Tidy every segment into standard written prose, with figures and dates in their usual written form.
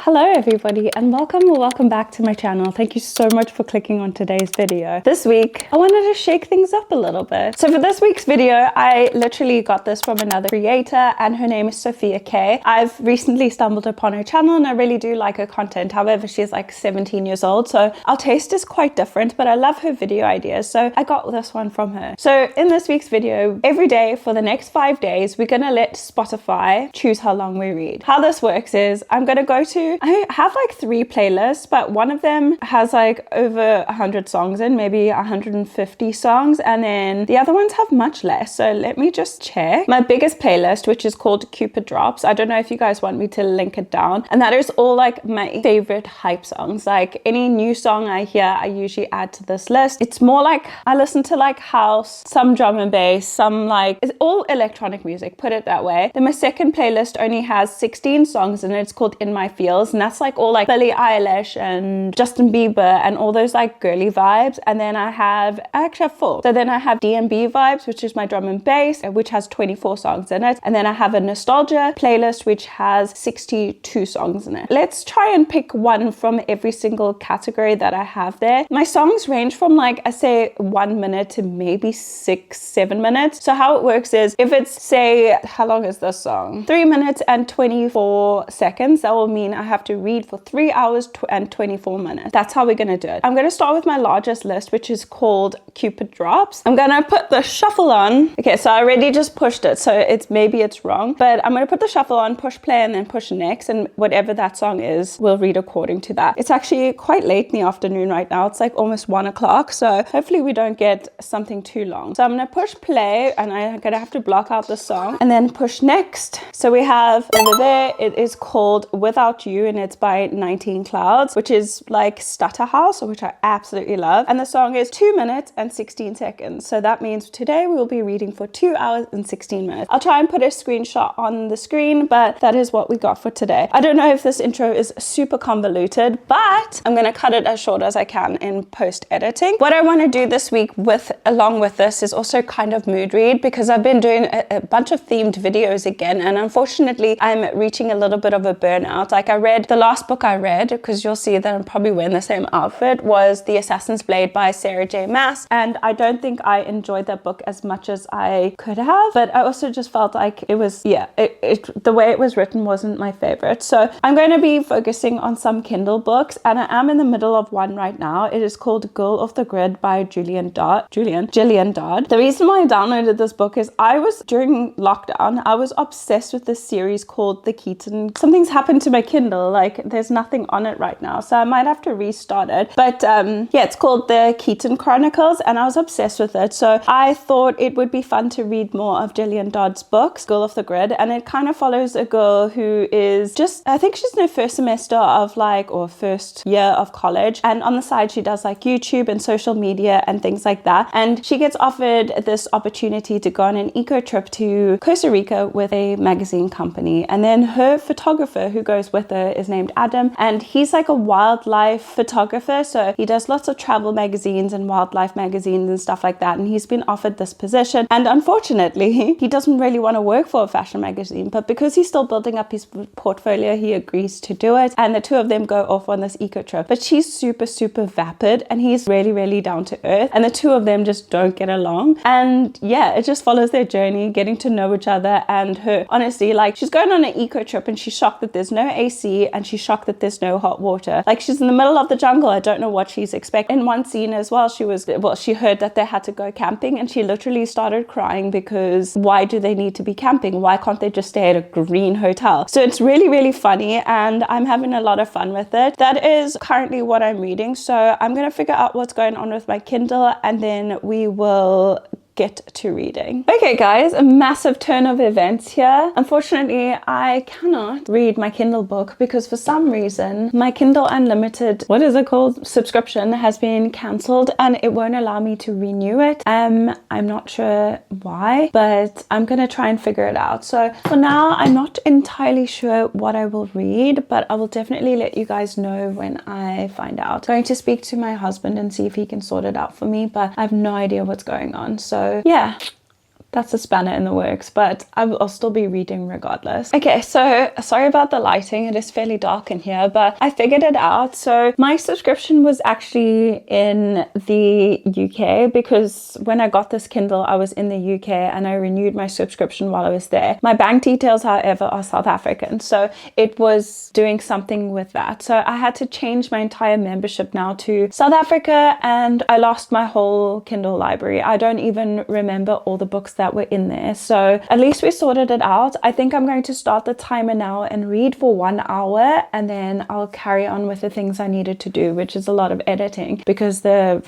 Hello everybody and welcome back to my channel. Thank you so much for clicking on today's video. This week I wanted to shake things up a little bit. So for this week's video, I literally got this from another creator and her name is Sophia K. I've recently stumbled upon her channel and I really do like her content. However, she's like 17 years old, so our taste is quite different, but I love her video ideas, so I got this one from her. So in this week's video, every day for the next 5 days, we're gonna let Spotify choose how long we read. How this works is I'm gonna go to, I have like 3 playlists, but one of them has like over 100 songs in, maybe 150 songs, and then the other ones have much less. So let me just check. My biggest playlist, which is called Cupid Drops, I don't know if you guys want me to link it down, and that is all like my favorite hype songs. Like any new song I hear, I usually add to this list. It's more like I listen to like house, some drum and bass, some like, it's all electronic music, put it that way. Then my second playlist only has 16 songs in it. It's called In My Feels, and that's like all like Billie Eilish and Justin Bieber and all those like girly vibes. And then I actually have 4. So then I have D&B Vibes, which is my drum and bass, which has 24 songs in it. And then I have a nostalgia playlist, which has 62 songs in it. Let's try and pick one from every single category that I have there. My songs range from like, I say 1 minute to maybe 6-7 minutes. So how it works is if it's, say, how long is this song? 3 minutes and 24 seconds. That will mean I have to read for 3 hours and 24 minutes. That's how we're gonna do it. I'm gonna start with my largest list, which is called Cupid Drops. I'm gonna put the shuffle on. Okay, so I already just pushed it, so maybe it's wrong, but I'm gonna put the shuffle on, push play, and then push next, and whatever that song is, we'll read according to that. It's actually quite late in the afternoon right now. It's like almost 1 o'clock, so hopefully we don't get something too long. So I'm gonna push play, and I'm gonna have to block out the song, and then push next. So we have over there, it is called Without You, and it's by 19 Clouds, which is like Stutter House, which I absolutely love. And the song is 2 minutes and 16 seconds. So that means today we will be reading for 2 hours and 16 minutes. I'll try and put a screenshot on the screen, but that is what we got for today. I don't know if this intro is super convoluted, but I'm gonna cut it as short as I can in post editing. What I want to do this week along with this is also kind of mood read, because I've been doing a bunch of themed videos again, and unfortunately I'm reaching a little bit of a burnout. Like the last book I read, because you'll see that I'm probably wearing the same outfit, was The Assassin's Blade by Sarah J. Maas, and I don't think I enjoyed that book as much as I could have, but I also just felt like it was, the way it was written wasn't my favorite. So I'm going to be focusing on some Kindle books, and I am in the middle of one right now. It is called Girl Off the Grid by Jillian Dodd. The reason why I downloaded this book is during lockdown, I was obsessed with this series called The Keaton. Something's happened to my Kindle, like there's nothing on it right now, so I might have to restart it. But yeah, it's called The Keaton Chronicles, and I was obsessed with it. So I thought it would be fun to read more of Jillian Dodd's books, Girl Off the Grid, and it kind of follows a girl who is just, I think she's in her first semester of or first year of college, and on the side she does like YouTube and social media and things like that, and she gets offered this opportunity to go on an eco trip to Costa Rica with a magazine company, and then her photographer who goes with her is named Adam, and he's like a wildlife photographer, so he does lots of travel magazines and wildlife magazines and stuff like that, and he's been offered this position, and unfortunately he doesn't really want to work for a fashion magazine, but because he's still building up his portfolio, he agrees to do it, and the two of them go off on this eco trip. But she's super vapid and he's really down to earth, and the two of them just don't get along, and yeah, it just follows their journey, getting to know each other. And her, honestly, like, she's going on an eco trip and she's shocked that there's no AC, and she's shocked that there's no hot water. Like, she's in the middle of the jungle. I don't know what she's expecting. In one scene as well, she heard that they had to go camping, and she literally started crying because why do they need to be camping? Why can't they just stay at a green hotel? So it's really funny, and I'm having a lot of fun with it. That is currently what I'm reading, so I'm gonna figure out what's going on with my Kindle, and then we will get to reading. Okay guys, a massive turn of events here. Unfortunately, I cannot read my Kindle book because for some reason my Kindle Unlimited, what is it called, subscription has been cancelled, and it won't allow me to renew it. I'm not sure why, but I'm gonna try and figure it out. So for now, I'm not entirely sure what I will read, but I will definitely let you guys know when I find out. I'm going to speak to my husband and see if he can sort it out for me, but I have no idea what's going on. So yeah, that's a spanner in the works, but I'll still be reading regardless. Okay, so sorry about the lighting. It is fairly dark in here, but I figured it out. So my subscription was actually in the UK, because when I got this Kindle, I was in the UK and I renewed my subscription while I was there. My bank details, however, are South African, so it was doing something with that. So I had to change my entire membership now to South Africa, and I lost my whole Kindle library. I don't even remember all the books that were in there. So at least we sorted it out. I think I'm going to start the timer now and read for 1 hour, and then I'll carry on with the things I needed to do, which is a lot of editing, because the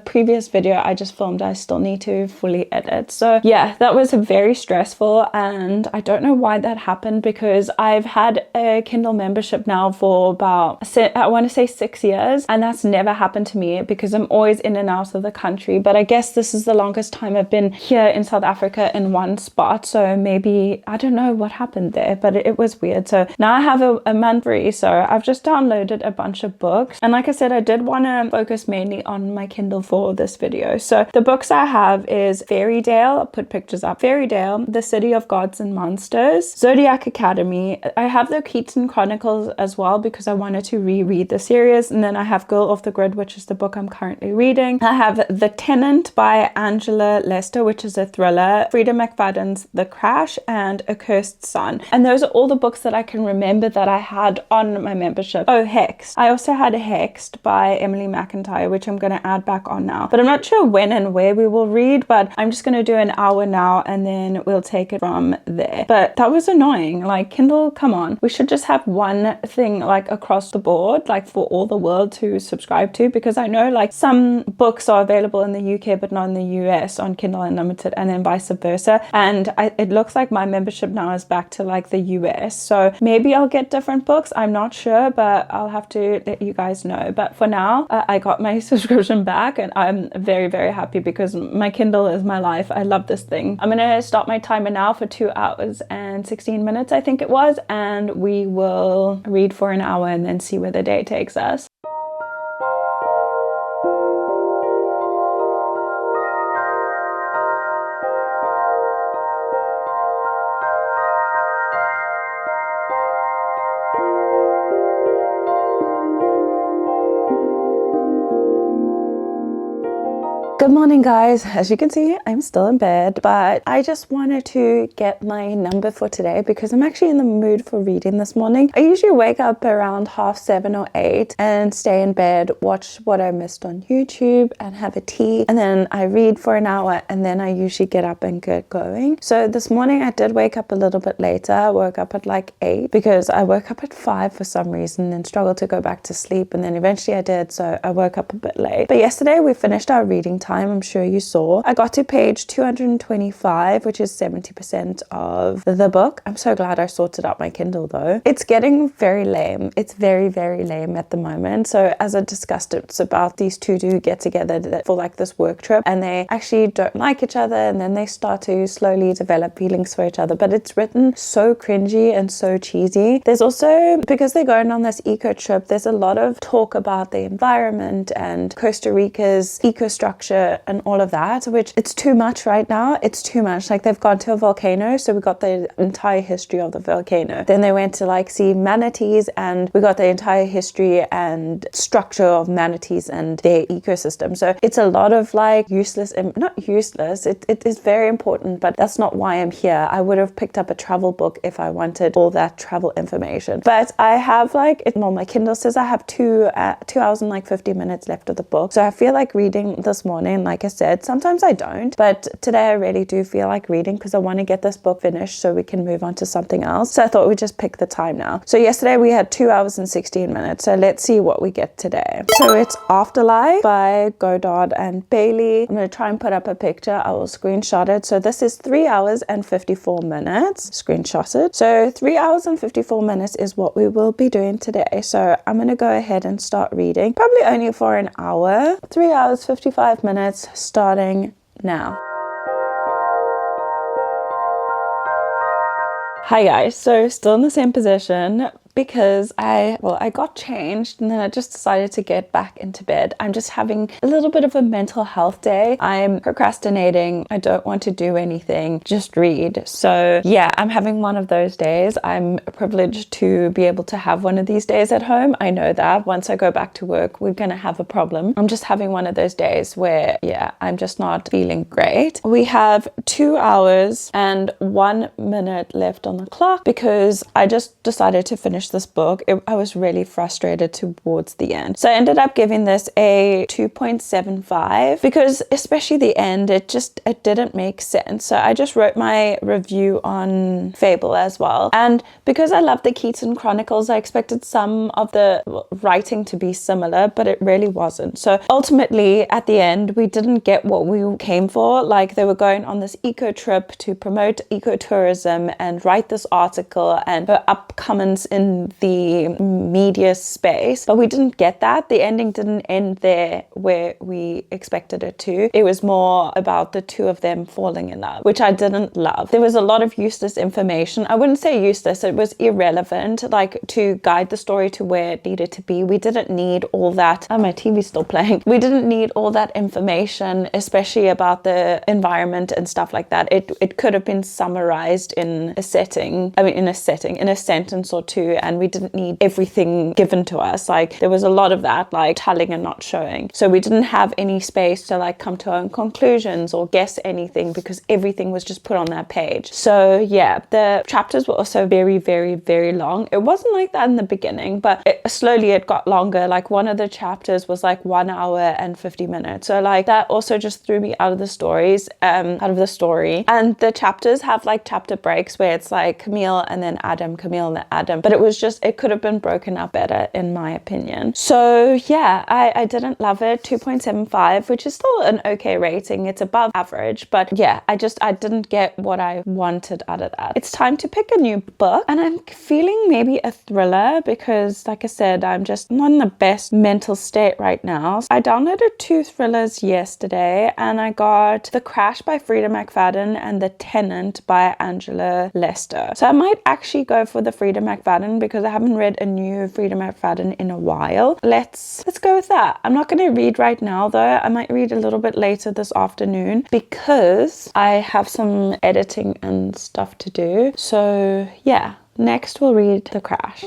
previous video I just filmed, I still need to fully edit. So yeah, that was very stressful, and I don't know why that happened, because I've had a Kindle membership now for about, I want to say 6 years, and that's never happened to me because I'm always in and out of the country. But I guess this is the longest time I've been here in South Africa in one spot, so maybe I don't know what happened there, but it was weird. So now I have a month free, so I've just downloaded a bunch of books, and like I said, I did want to focus mainly on my Kindle for this video. So the books I have is Fairytale, I'll put pictures up, Fairytale, The City of Gods and Monsters, Zodiac Academy. I have the Keaton Chronicles as well because I wanted to reread the series, and then I have Girl Off the Grid, which is the book I'm currently reading. I have The Tenant by Angela Lester, which is a thriller, Frieda McFadden's The Crash, and A Cursed Son. And those are all the books that I can remember that I had on my membership. Oh, Hexed. I also had Hexed by Emily McIntyre, which I'm going to add back on now. But I'm not sure when and where we will read, but I'm just going to do an hour now and then we'll take it from there. But that was annoying. Like, Kindle, come on. We should just have one thing like across the board, like for all the world to subscribe to, because I know like some books are available in the UK but not in the US on Kindle Unlimited, and then vice versa. And it looks like my membership now is back to like the US, so maybe I'll get different books. I'm not sure, but I'll have to let you guys know. But for now, I got my subscription back, and I'm very, very happy because my Kindle is my life. I love this thing. I'm gonna start my timer now for 2 hours and 16 minutes, I think it was, and we will read for an hour and then see where the day takes us. Good morning, guys. As you can see, I'm still in bed, but I just wanted to get my number for today because I'm actually in the mood for reading this morning. I usually wake up around 7:30 or 8 and stay in bed, watch what I missed on YouTube and have a tea, and then I read for an hour, and then I usually get up and get going. So this morning I did wake up a little bit later. I woke up at like 8 because I woke up at 5 for some reason and struggled to go back to sleep, and then eventually I did, so I woke up a bit late. But yesterday we finished our reading time. I'm sure you saw. I got to page 225, which is 70% of the book. I'm so glad I sorted out my Kindle though. It's getting very lame. It's very, very lame at the moment. So as I discussed, it's about these two do get together for like this work trip, and they actually don't like each other, and then they start to slowly develop feelings for each other. But it's written so cringy and so cheesy. There's also, because they're going on this eco trip, there's a lot of talk about the environment and Costa Rica's eco structure and all of that, which it's too much right now. It's too much. Like, they've gone to a volcano, so we got the entire history of the volcano. Then they went to like see manatees, and we got the entire history and structure of manatees and their ecosystem. So it's a lot of like useless, not useless, it is very important, but that's not why I'm here. I would have picked up a travel book if I wanted all that travel information. But I have like, well, my Kindle says I have 2 hours and like 50 minutes left of the book. So I feel like reading this morning. Like I said, sometimes I don't, but today I really do feel like reading because I want to get this book finished so we can move on to something else. So I thought we'd just pick the time now. So yesterday we had 2 hours and 16 minutes. So let's see what we get today. So it's Afterlife by Dodd and Bailey. I'm going to try and put up a picture. I will screenshot it. So this is 3 hours and 54 minutes. Screenshot it. So 3 hours and 54 minutes is what we will be doing today. So I'm going to go ahead and start reading. Probably only for an hour. 3 hours, 55 minutes. Starting now. Hi guys, so still in the same position, because I got changed and then I just decided to get back into bed. I'm just having a little bit of a mental health day. I'm procrastinating. I don't want to do anything, just read. So yeah, I'm having one of those days. I'm privileged to be able to have one of these days at home. I know that once I go back to work, we're going to have a problem. I'm just having one of those days where, yeah, I'm just not feeling great. We have 2 hours and 1 minute left on the clock because I just decided to finish this book. I was really frustrated towards the end. So I ended up giving this a 2.75 because especially the end, it didn't make sense. So I just wrote my review on Fable as well. And because I love the Keaton Chronicles, I expected some of the writing to be similar, but it really wasn't. So ultimately at the end, we didn't get what we came for. Like they were going on this eco trip to promote ecotourism and write this article and her upcomings in the media space, but we didn't get that. The ending didn't end there where we expected it to. It was more about the two of them falling in love, which I didn't love. There was a lot of useless information. I wouldn't say useless, it was irrelevant, like to guide the story to where it needed to be. We didn't need all that. Oh, my TV's still playing. We didn't need all that information, especially about the environment and stuff like that. It could have been summarized in a sentence or two, and we didn't need everything given to us. Like there was a lot of that, like telling and not showing. So we didn't have any space to like come to our own conclusions or guess anything because everything was just put on that page. So yeah, the chapters were also very, very, very long. It wasn't like that in the beginning, but slowly it got longer. Like one of the chapters was like 1 hour and 50 minutes. So like that also just threw me out of the story. And the chapters have like chapter breaks where it's like Camille and then Adam, Camille and then Adam. But it could have been broken up better in my opinion. So yeah, I didn't love it. 2.75, which is still an okay rating. It's above average, but yeah, I didn't get what I wanted out of that. It's time to pick a new book, and I'm feeling maybe a thriller because like I said, I'm just not in the best mental state right now. I downloaded 2 thrillers yesterday and I got The Crash by Frieda McFadden and The Tenant by Angela Lester. So I might actually go for the Frieda McFadden because I haven't read a new Frieda McFadden in a while. Let's go with that. I'm not going to read right now though. I might read a little bit later this afternoon because I have some editing and stuff to do. So yeah, next we'll read The Crash.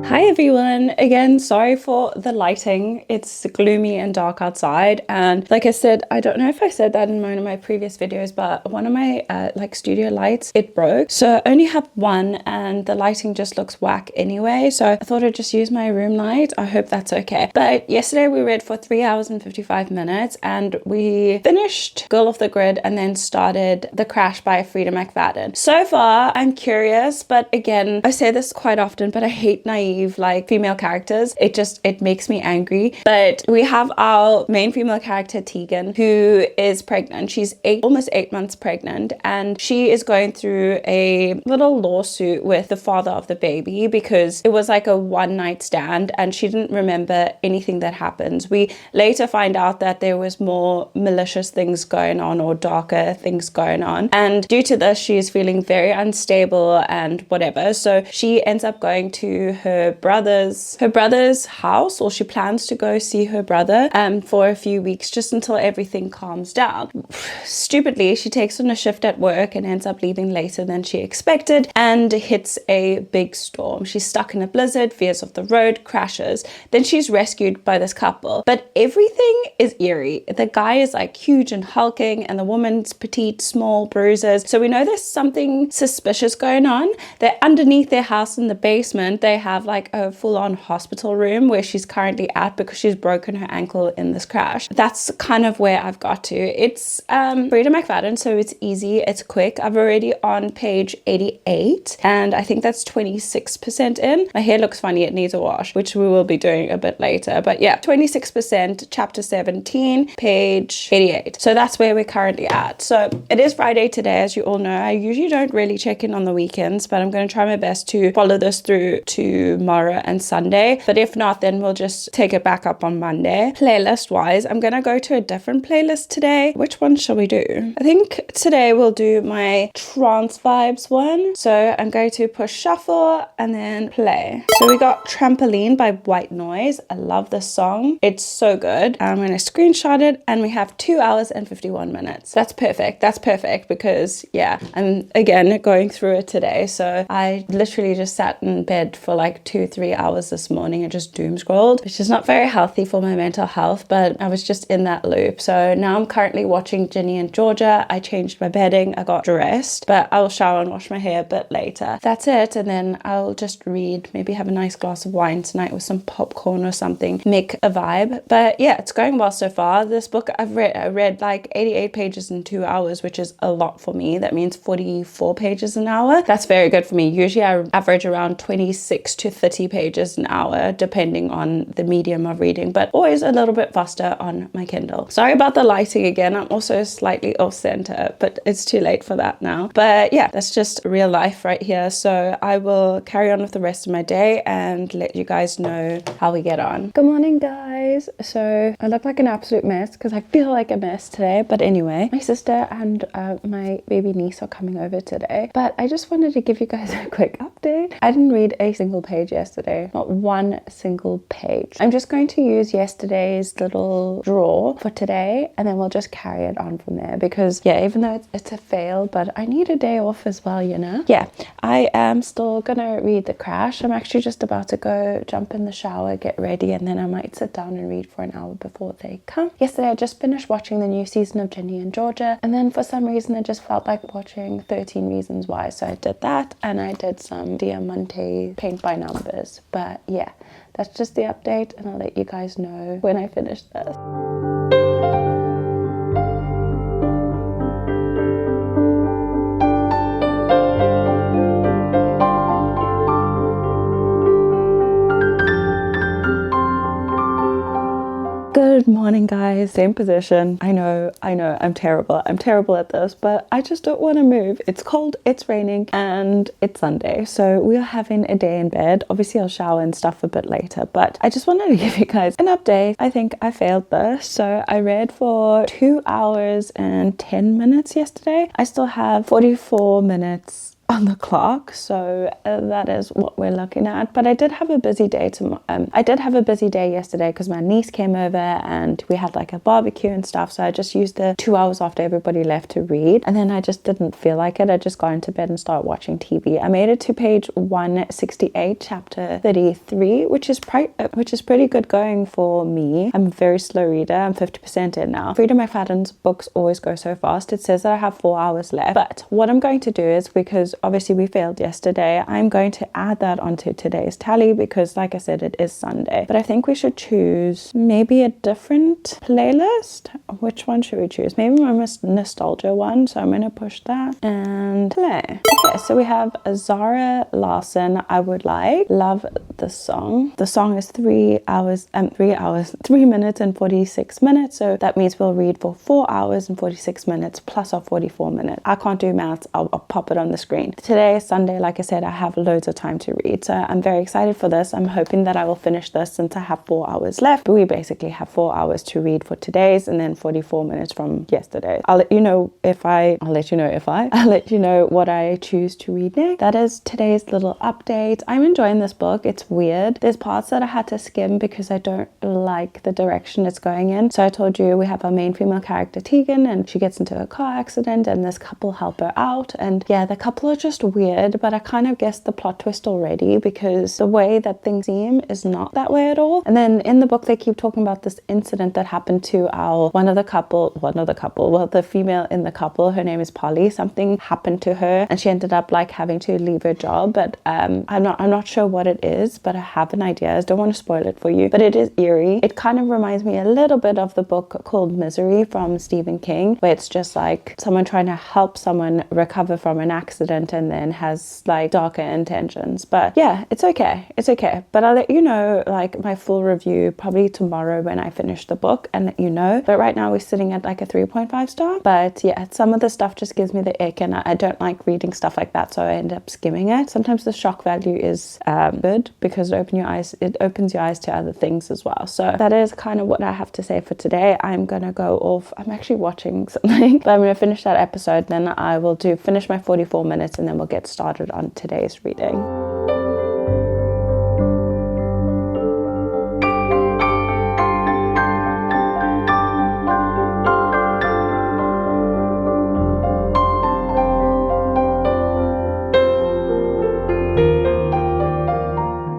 Hi everyone, again sorry for the lighting. It's gloomy and dark outside, and like I said, I don't know if I said that in one of my previous videos, but one of my like studio lights, it broke, so I only have one and the lighting just looks whack anyway, so I thought I'd just use my room light. I hope that's okay. But yesterday we read for 3 hours and 55 minutes and we finished Girl Off the Grid and then started The Crash by Frieda McFadden. So far I'm curious, but again, I say this quite often, but I hate naive like female characters. It makes me angry. But we have our main female character Tegan, who is pregnant. She's almost 8 months pregnant, and she is going through a little lawsuit with the father of the baby because it was like a one-night stand and she didn't remember anything that happened. We later find out that there was more malicious things going on or darker things going on, and due to this she is feeling very unstable and whatever. So she ends up going to her brother's house, or she plans to go see her brother for a few weeks just until everything calms down. Stupidly, she takes on a shift at work and ends up leaving later than she expected and hits a big storm. She's stuck in a blizzard, veers off the road, crashes. Then she's rescued by this couple, but everything is eerie. The guy is like huge and hulking and the woman's petite, small, bruises. So we know there's something suspicious going on. They're underneath their house in the basement. They have like a full-on hospital room where she's currently at because she's broken her ankle in this crash. That's kind of where I've got to. It's Frieda McFadden, so it's easy, it's quick. I've already on page 88 and I think that's 26% in. My hair looks funny, it needs a wash, which we will be doing a bit later. But yeah, 26%, chapter 17, page 88. So that's where we're currently at. So it is Friday today, as you all know. I usually don't really check in on the weekends, but I'm going to try my best to follow this through tomorrow and Sunday. But if not, then we'll just take it back up on Monday. Playlist wise, I'm going to go to a different playlist today. Which one shall we do? I think today we'll do my trance vibes one. So I'm going to push shuffle and then play. So we got Trampoline by White Noise. I love this song. It's so good. I'm going to screenshot it and we have 2 hours and 51 minutes. That's perfect. That's perfect because yeah, I'm again going through it today. So I literally just sat in bed for like 2-3 hours this morning and just doom scrolled, which is not very healthy for my mental health, but I was just in that loop. So now I'm currently watching Ginny and Georgia. I changed my bedding, I got dressed, but I will shower and wash my hair a bit later. That's it. And then I'll just read, maybe have a nice glass of wine tonight with some popcorn or something, make a vibe. But yeah, it's going well so far. This book I read like 88 pages in 2 hours, which is a lot for me. That means 44 pages an hour. That's very good for me. Usually I average around 26 to 30 pages an hour, depending on the medium of reading, but always a little bit faster on my Kindle. Sorry about the lighting again. I'm also slightly off center, but it's too late for that now. But yeah, that's just real life right here. So I will carry on with the rest of my day and let you guys know how we get on. Good morning, guys. So I look like an absolute mess because I feel like a mess today. But anyway, my sister and my baby niece are coming over today. But I just wanted to give you guys a quick update. I didn't read a single page yesterday, not one single page. I'm just going to use yesterday's little draw for today and then we'll just carry it on from there because yeah, even though it's a fail, but I need a day off as well, you know. Yeah, I am still gonna read The Crash. I'm actually just about to go jump in the shower, get ready, and then I might sit down and read for an hour before they come. Yesterday I just finished watching the new season of Ginny and Georgia, and then for some reason I just felt like watching 13 Reasons Why, so I did that and I did some Diamante paint by numbers. But yeah, that's just the update and I'll let you guys know when I finish this. Good morning, guys. Same position. I know, I'm terrible at this, but I just don't want to move. It's cold, it's raining, and it's Sunday, so we are having a day in bed. Obviously I'll shower and stuff a bit later, but I just wanted to give you guys an update. I think I failed this. So I read for 2 hours and 10 minutes yesterday. I still have 44 minutes on the clock, so that is what we're looking at. But I did have a busy day yesterday because my niece came over and we had like a barbecue and stuff, so I just used the 2 hours after everybody left to read, and then I just didn't feel like it. I just got into bed and started watching TV. I made it to page 168, chapter 33, which is pretty good going for me. I'm a very slow reader. I'm 50% in now. Frieda McFadden's books always go so fast. It says that I have 4 hours left, but what I'm going to do is, because obviously we failed yesterday, I'm going to add that onto today's tally because like I said, it is Sunday. But I think we should choose maybe a different playlist. Which one should we choose? Maybe my nostalgia one. So I'm going to push that and play. Okay, so we have Zara Larson. I would like. Love the song. The song is 3 minutes and 46 minutes. So that means we'll read for 4 hours and 46 minutes plus our 44 minutes. I can't do maths. I'll pop it on the screen. Today is Sunday, like I said, I have loads of time to read, so I'm very excited for this. I'm hoping that I will finish this since I have 4 hours left. But we basically have 4 hours to read for today's and then 44 minutes from yesterday's. I'll let you know what I choose to read next. That is today's little update. I'm enjoying this book. It's weird. There's parts that I had to skim because I don't like the direction it's going in. So I told you we have our main female character Tegan, and she gets into a car accident and this couple help her out, and yeah, the couple are are just weird, but I kind of guessed the plot twist already because the way that things seem is not that way at all. And then in the book they keep talking about this incident that happened to one of the couple, well, the female in the couple, her name is Polly. Something happened to her and she ended up like having to leave her job, but I'm not sure what it is, but I have an idea. I don't want to spoil it for you, but it is eerie. It kind of reminds me a little bit of the book called Misery from Stephen King, where it's just like someone trying to help someone recover from an accident and then has like darker intentions. But yeah, it's okay, but I'll let you know like my full review probably tomorrow when I finish the book and let you know. But right now we're sitting at like a 3.5 star. But yeah, some of the stuff just gives me the ick, and I don't like reading stuff like that, so I end up skimming it. Sometimes the shock value is good because it opens your eyes to other things as well. So that is kind of what I have to say for today. I'm gonna go off. I'm actually watching something, but I'm gonna finish that episode, then I will finish my 44 minutes, and then we'll get started on today's reading.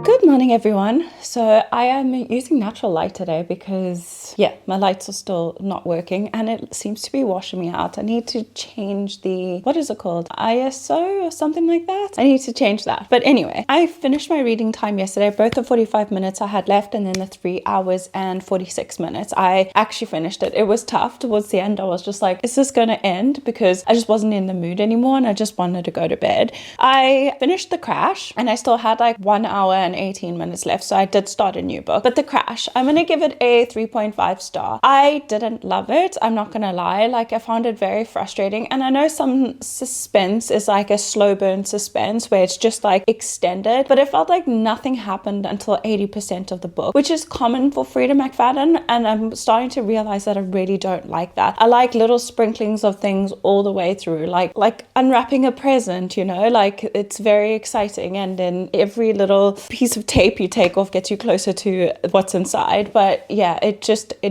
Good morning, everyone. So I am using natural light today because yeah, my lights are still not working and it seems to be washing me out. I need to change the, what is it called, ISO or something like that. I need to change that. But anyway, I finished my reading time yesterday, both the 45 minutes I had left and then the 3 hours and 46 minutes. I actually finished it. It was tough towards the end. I was just like, is this going to end? Because I just wasn't in the mood anymore and I just wanted to go to bed. I finished The Crash and I still had like 1 hour and 18 minutes left, so I did start a new book. But The Crash, I'm gonna give it a 3.5 star. I didn't love it, I'm not gonna lie. Like, I found it very frustrating, and I know some suspense is like a slow burn suspense where it's just like extended, but it felt like nothing happened until 80% of the book, which is common for Frieda McFadden, and I'm starting to realize that I really don't like that. I like little sprinklings of things all the way through, like unwrapping a present, you know, like it's very exciting, and then every little piece of tape you take off gets you closer to what's inside. But yeah,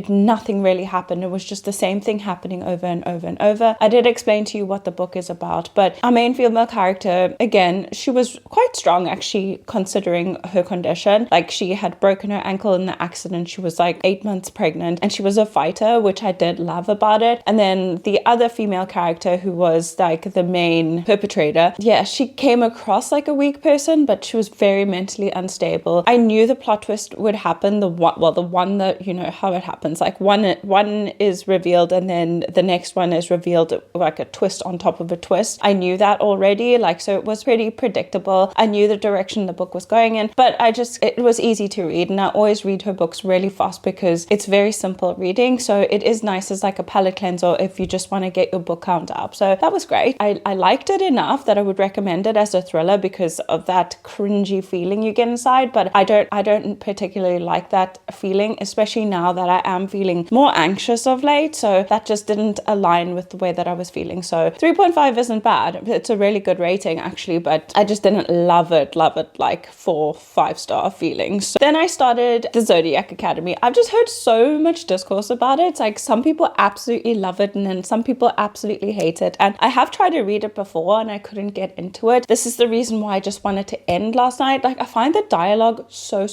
nothing really happened. It was just the same thing happening over and over and over. I did explain to you what the book is about, but our main female character, again, she was quite strong actually considering her condition. Like, she had broken her ankle in the accident. She was like 8 months pregnant and she was a fighter, which I did love about it. And then the other female character who was like the main perpetrator, yeah, she came across like a weak person, but she was very mentally unstable. I knew the plot twist would happen. The one that, you know how it happens, like one is revealed and then the next one is revealed like a twist on top of a twist. I knew that already, like, so it was pretty predictable. I knew the direction the book was going in, but it was easy to read, and I always read her books really fast because it's very simple reading. So it is nice as like a palate cleanser if you just want to get your book count up. So that was great. I liked it enough that I would recommend it as a thriller because of that cringy feeling you get inside, but I don't particularly like that feeling, especially now that I am feeling more anxious of late. So that just didn't align with the way that I was feeling. So 3.5 isn't bad. It's a really good rating actually, but I just didn't love it like 4-5 star feelings. So then I started the Zodiac Academy. I've just heard so much discourse about it. It's like some people absolutely love it and then some people absolutely hate it. And I have tried to read it before and I couldn't get into it. This is the reason why I just wanted to end last night. Like, I find the dialogue so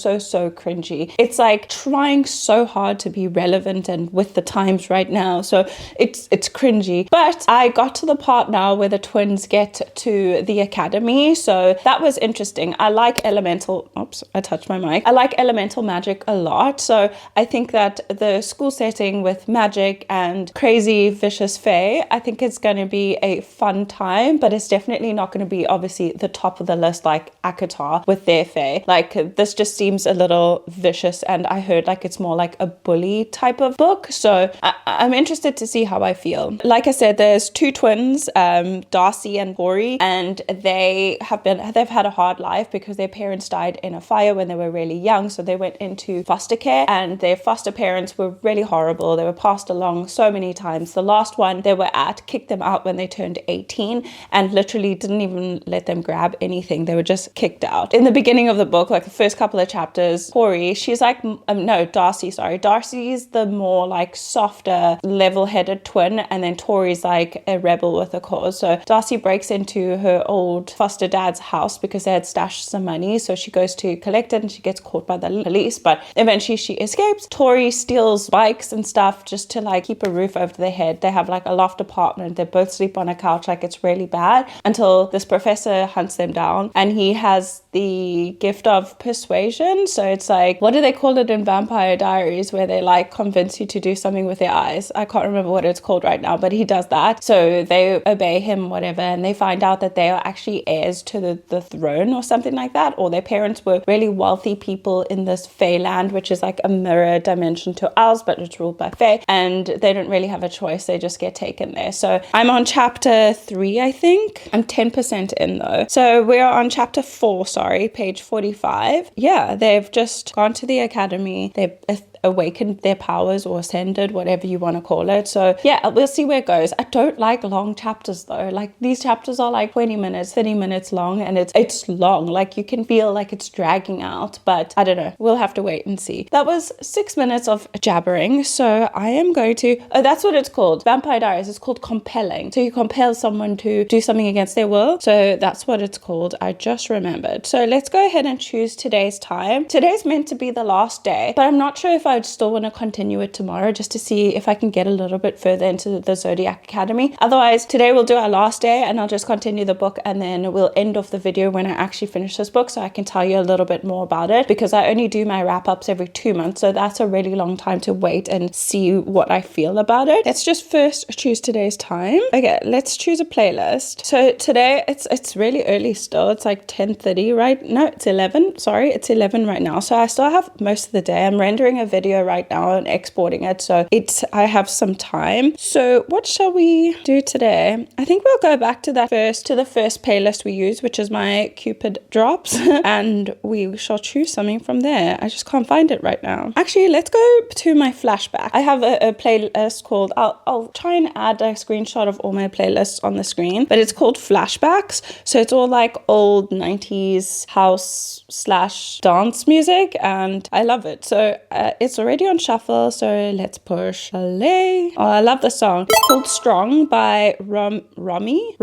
cringy. It's like trying so hard to be relevant and with the times right now. So it's cringy. But I got to the part now where the twins get to the academy. So that was interesting. I like elemental, oops, I touched my mic. I like elemental magic a lot. So I think that the school setting with magic and crazy vicious fae, I think it's going to be a fun time, but it's definitely not going to be obviously the top of the list like Akatar with their fae. Like, this just seems a little vicious, and I heard like it's more like a bully type of book. So I'm interested to see how I feel. Like I said, there's two twins, Darcy and Corey, and they've had a hard life because their parents died in a fire when they were really young. So they went into foster care, and their foster parents were really horrible. They were passed along so many times. The last one they were at kicked them out when they turned 18 and literally didn't even let them grab anything. They were just kicked out. In the beginning of the book, like the first couple of chapters, chapters, Tori, she's like, no, Darcy, sorry. Darcy's the more like softer, level-headed twin, and then Tori's like a rebel with a cause. So Darcy breaks into her old foster dad's house because they had stashed some money. So she goes to collect it and she gets caught by the police, but eventually she escapes. Tori steals bikes and stuff just to like keep a roof over their head. They have like a loft apartment. They both sleep on a couch. Like it's really bad until this professor hunts them down, and he has the gift of persuasion. So it's like, what do they call it in Vampire Diaries, where they like convince you to do something with their eyes? I can't remember what it's called right now, but he does that. So they obey him, whatever, and they find out that they are actually heirs to the throne or something like that, or their parents were really wealthy people in this Fae land, which is like a mirror dimension to ours, but it's ruled by Fae, and they don't really have a choice. They just get taken there. So I'm on chapter 3, I think. I'm 10% in though. So we're on chapter 4, sorry, page 45. Yeah, they've just gone to the academy. They've awakened their powers or ascended, whatever you want to call it. So yeah, we'll see where it goes. I don't like long chapters though. Like these chapters are like 20 minutes, 30 minutes long, and it's long. Like you can feel like it's dragging out, but I don't know. We'll have to wait and see. That was 6 minutes of jabbering. So I am going to, oh, that's what it's called. Vampire Diaries. It's called compelling. So you compel someone to do something against their will. So that's what it's called. I just remembered. So let's go ahead and choose today's time. Today's meant to be the last day, but I'm not sure if I'd still want to continue it tomorrow just to see if I can get a little bit further into the Zodiac Academy. Otherwise, today we'll do our last day and I'll just continue the book, and then we'll end off the video when I actually finish this book so I can tell you a little bit more about it, because I only do my wrap-ups every 2 months, so that's a really long time to wait and see what I feel about it. Let's just first choose today's time. Okay, let's choose a playlist. So today it's really early still. It's like 10:30, right? No, it's 11. Sorry, it's 11 right now. So I still have most of the day. I'm rendering a video right now and exporting it, so I have some time. So what shall we do today? I think we'll go back to the first playlist we use, which is my Cupid drops, and we shall choose something from there. I just can't find it right now. Actually, let's go to my flashback. I have a playlist called, I'll try and add a screenshot of all my playlists on the screen, but it's called Flashbacks. So it's all like old 90s house / dance music, and I love it. So it's already on shuffle, so let's push play. Oh, I love the song. It's called Strong by Romy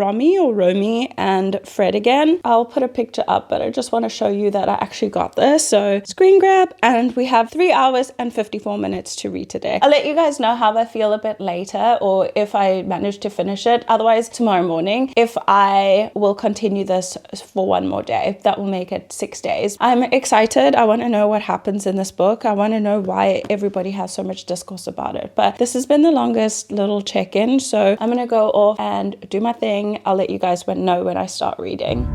and Fred again. I'll put a picture up, but I just want to show you that I actually got this. So screen grab, and we have 3 hours and 54 minutes to read today. I'll let you guys know how I feel a bit later, or if I manage to finish it. Otherwise, tomorrow morning, if I will continue this for one more day, that will make it 6 days. I'm excited. I want to know what happens in this book. I want to know why everybody has so much discourse about it. But this has been the longest little check-in, so I'm gonna go off and do my thing. I'll let you guys know when I start reading.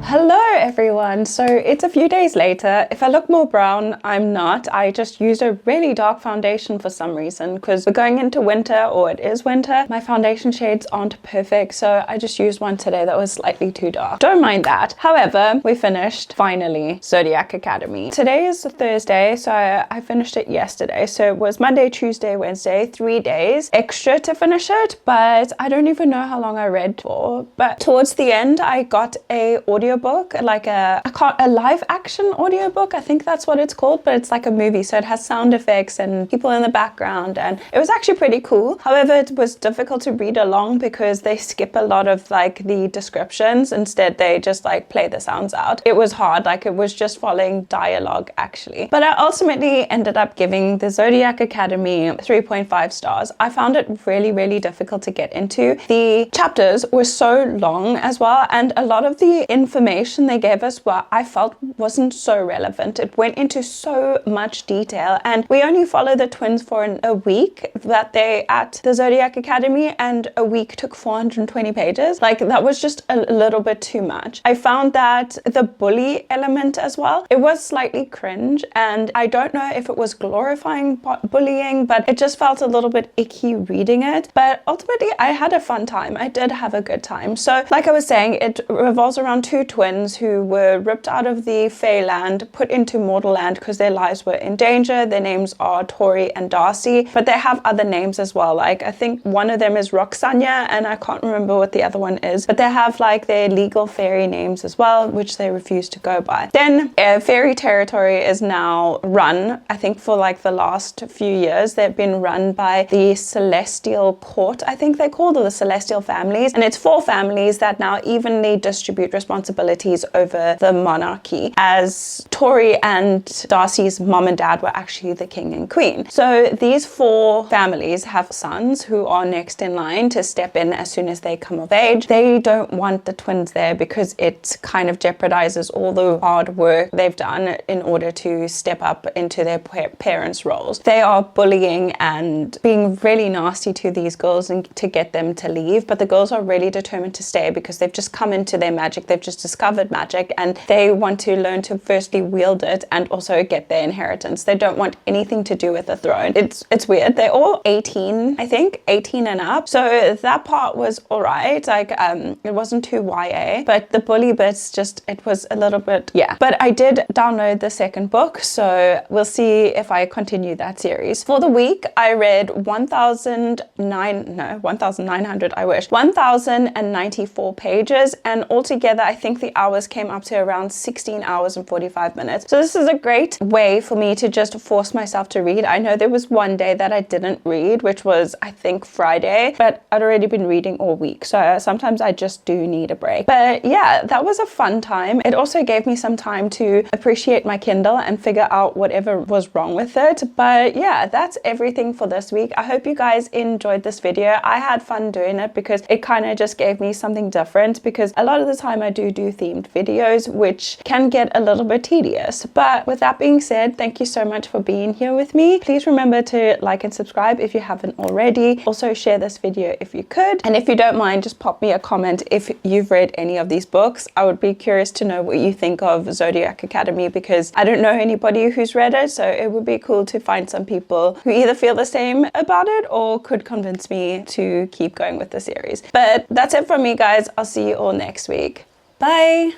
Hello everyone, so it's a few days later. If I look more brown, I'm not. I just used a really dark foundation for some reason, because we're going into winter, or it is winter. My foundation shades aren't perfect, so I just used one today that was slightly too dark. Don't mind that. However, we finished, finally, Zodiac Academy. Today is Thursday, so I finished it yesterday. So it was Monday, Tuesday, Wednesday, 3 days extra to finish it, but I don't even know how long I read for. But towards the end, I got a audiobook, like a live action audiobook. I think that's what it's called, but it's like a movie, so it has sound effects and people in the background, and it was actually pretty cool. However, it was difficult to read along because they skip a lot of like the descriptions. Instead, they just like play the sounds out. It was hard, like it was just following dialogue actually. But I ultimately ended up giving the Zodiac Academy 3.5 stars. I found it really, really difficult to get into. The chapters were so long as well, and a lot of the information they gave us I felt wasn't so relevant. It went into so much detail, and we only follow the twins for a week that they at the Zodiac Academy, and a week took 420 pages. Like that was just a little bit too much. I found that the bully element as well, it was slightly cringe, and I don't know if it was glorifying bullying, but it just felt a little bit icky reading it. But ultimately I had a fun time. I did have a good time. So like I was saying, it revolves around 2 twins who were ripped out of the Feyland, put into mortal land because their lives were in danger. Their names are Tori and Darcy, but they have other names as well. Like I think one of them is Roxania, and I can't remember what the other one is, but they have like their legal fairy names as well, which they refuse to go by. Then fairy territory is now run, I think for like the last few years, they've been run by the Celestial Court, I think they call it, the Celestial families, and it's 4 families that now evenly distribute responsibilities over the monarchy, as Tori and Darcy's mom and dad were actually the king and queen. So these 4 families have sons who are next in line to step in as soon as they come of age. They don't want the twins there because it kind of jeopardizes all the hard work they've done in order to step up into their parents' roles. They are bullying and being really nasty to these girls and to get them to leave, but the girls are really determined to stay because they've just come into their magic, they've just discovered magic, and they want to learn to firstly wield it and also get their inheritance. They don't want anything to do with the throne. It's weird. They're all 18, I think, 18 and up, so that part was all right. Like it wasn't too YA, but the bully bits, just, it was a little bit, yeah. But I did download the second book, so we'll see if I continue that series. For the week, I read 1,094 pages, and altogether I think the hours came up to around 16 hours and 45 minutes. So this is a great way for me to just force myself to read. I know there was one day that I didn't read, which was I think Friday, but I'd already been reading all week, so sometimes I just do need a break. But yeah, that was a fun time. It also gave me some time to appreciate my Kindle and figure out whatever was wrong with it. But yeah, that's everything for this week. I hope you guys enjoyed this video. I had fun doing it because it kind of just gave me something different, because a lot of the time I do themed videos, which can get a little bit tedious. But with that being said, thank you so much for being here with me. Please remember to like and subscribe if you haven't already. Also share this video if you could, and if you don't mind, just pop me a comment if you've read any of these books. I would be curious to know what you think of Zodiac Academy, because I don't know anybody who's read it, so it would be cool to find some people who either feel the same about it or could convince me to keep going with the series. But that's it from me, guys. I'll see you all next week. Bye!